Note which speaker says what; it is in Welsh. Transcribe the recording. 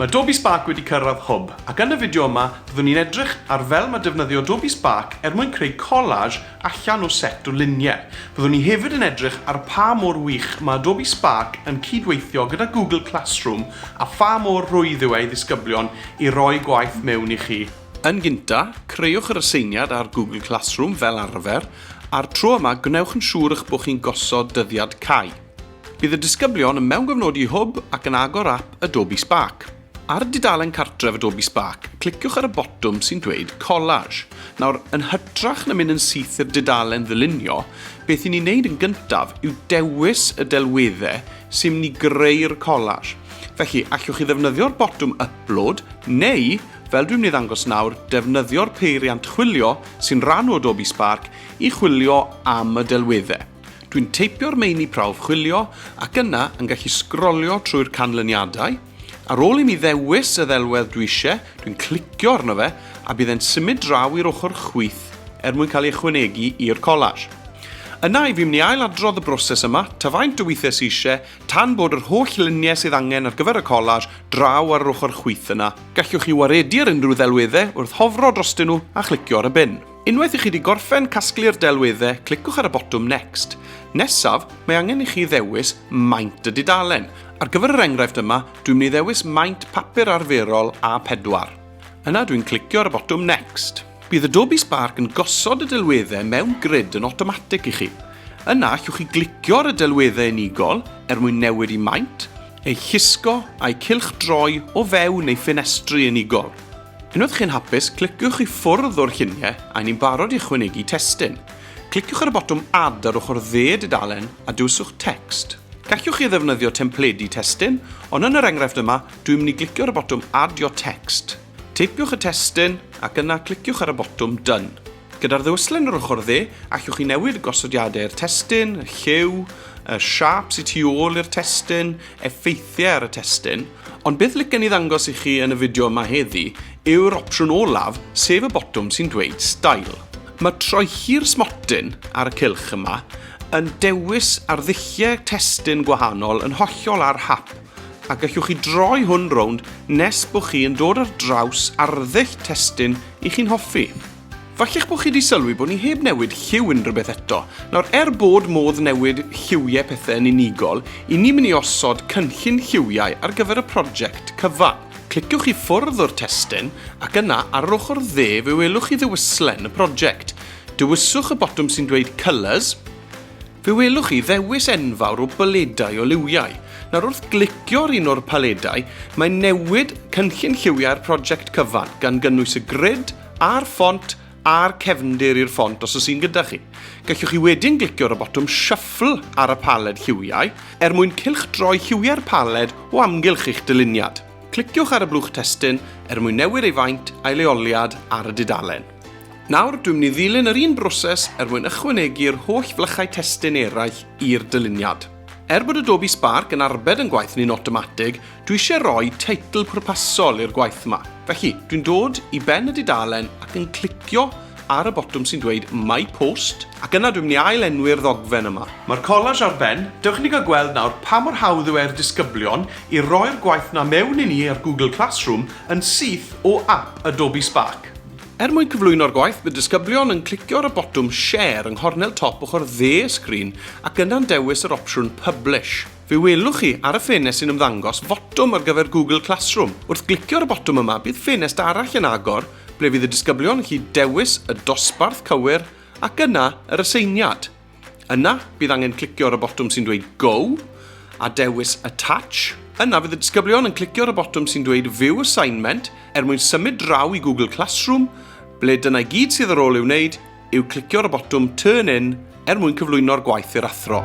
Speaker 1: Mae Adobe Spark wedi cyrraedd hwb, ac yn y fideo yma, byddwn ni'n edrych ar fel mae defnyddio Adobe Spark mwyn creu collage allan o set o luniau. Byddwn ni hefyd yn edrych ar pa mor wych mae Adobe Spark yn cydweithio gyda Google Classroom a pha mor rwydd yw ei ddisgyblion i roi gwaith mewn i chi. Yn gynta, creuwch yr aseiniad ar Google Classroom fel arfer, a'r tro yma gwnewch yn siŵr eich bod chi'n gosod dyddiad cau. Bydd y disgyblion yn mewn gofnodi hwb ac yn agor ap Adobe Spark. Ar y dudalen cartref Adobe Spark, cliciwch ar y botwm sy'n dweud Collage. Nawr, yn hytrach na mynd yn syth i'r dudalen ddylunio, beth i ni'n neud yn gyntaf yw dewis y delweddau sy'n mynd i greu'r collage. Felly, allwch chi ddefnyddio'r botwm Upload, neu, fel dwi'n mynd i ddangos nawr, defnyddio'r peiriant chwilio sy'n rhan o Adobe Spark i chwilio am y delweddau. Dwi'n teipio'r meini prawf chwilio ac yna yn gallu sgrolio trwy'r canlyniadau. Ar ôl i mi ddewis y ddelwedd dwi eisiau, dwi'n clicio arno fe a bydd e'n symud draw i'r ochr chwith mwyn cael ei ychwanegu i'r collage. Yna i fi mynd i ailadrodd y broses yma, tafaint o weithiau sy'n eisiau, tan bod yr holl luniau sydd angen ar gyfer y collage draw ar yr ochr chwith yna. Gallwch chi waredu ar unrhyw ddelweddau wrth hofro drostyn nhw a chlicio ar y bin. Unwaith i chi wedi gorffen casglu'r delweddau, clicwch ar y botwm Next. Nesaf, mae angen i chi ddewis maint y dudalen. Ar gyfer yr enghraifft yma, dwi'n mynd i ddewis maint papur arferol A4. Yna dwi'n clicio ar y botwm Next. Bydd Adobe Spark yn gosod y delweddau mewn grid yn automatic i chi. Yna, allwch chi glicio ar y delweddau unigol mwyn newid i maint, ei llusgo a'i cylchdroi o fewn neu ffenestri unigol. Unwaith chi'n hapus, cliciwch i ffwrdd o'r lluniau a ni'n barod i ychwanegu testun. Cliciwch ar y botwm Add ar ochr dde dudalen a dewswch text. Gallwch chi ddefnyddio templedi testun, ond yn yr enghraifft yma, dwi'n mynd i glicio ar y botwm Add your text. Teipiwch y testun ac yna cliciwch ar y botwm Done. Gyda'r ddewyslen ar ochr dde, allwch chi newid y gosodiadau'r testun, y lliw, y siap sy'n tu ôl i'r testun, effeithiau ar y testun, ond beth licen i ddangos i chi yn y fideo yma heddi yw'r opsiwn olaf, sef y botwm sy'n dweud Style. Mae troichi'r smotyn ar y cylch yma yn dewis ar ddulliau testun gwahanol yn hollol ar hap, a gallwch chi droi hwn rownd nes bod chi yn dod ar draws arddull testun i chi'n hoffi. Falla'ch bod chi wedi sylwi bod ni heb newid lliw unrhyw beth eto. Nawr, bod modd newid lliwiau pethau yn unigol, i ni'n mynd i osod cynllun lliwiau ar gyfer y prosiect cyfan. Cliciwch i ffwrdd o'r testun ac yna ar yr ochr dde fe welwch chi ddewyslen y prosiect. Dewyswch y botwm sy'n dweud Colours. Fe welwch chi ddewis enfawr o byledau o liwiau. Nawr wrth glicio ar un o'r paledau, mae'n newid cynllun lliwiau'r prosiect cyfan gan gynnwys y grid a'r ffont a'r cefndir i'r ffont os oes un gyda chi. Gallwch chi wedyn glicio ar y botwm Shuffle ar y paled lliwiau mwyn cylchdroi lliwiau'r paled o amgylch eich dyluniad. Cliciwch ar y blwch testun mwyn newid ei faint a'i leoliad ar y dudalen. Nawr, dwi'n mynd i ddilyn yr un broses mwyn ychwanegu'r holl flychau testun eraill i'r dyluniad. Bod Adobe Spark yn arbed yn gwaith ni'n automatig, dwi eisiau rhoi teitl pwrpasol i'r gwaith yma. Felly, dwi'n dod i ben y dudalen ac yn clicio ar y botwm sy'n dweud My Post, ac yna dwi'n mynd i ailenwi'r ddogfen yma. Mae'r collage ar ben, dewch ni gael gweld nawr pa mor hawdd yw e'r disgyblion i roi'r gwaith na mewn i ni ar Google Classroom yn syth o ap Adobe Spark. Mwyn cyflwyno'r gwaith, bydd disgyblion yn clicio ar y botwm Share yng nghornel top ochr dde y sgrin ac yna'n dewis yr opsiwn Publish. Fe welwch chi ar y ffenest sy'n ymddangos fotwm ar gyfer Google Classroom. Wrth glicio ar y botwm yma, bydd ffenest arall yn agor, ble fydd y disgyblion yn gallu dewis y dosbarth cywir ac yna yr aseiniad. Yna, bydd angen clicio ar y botwm sy'n dweud Go a dewis Attach. Yna fydd y disgyblion yn clicio ar y botwm sy'n dweud View Assignment mwyn symud draw i Google Classroom, ble dyna i gyd sydd ar ôl i'w wneud yw clicio ar y botwm Turn In mwyn cyflwyno'r gwaith i'r athro.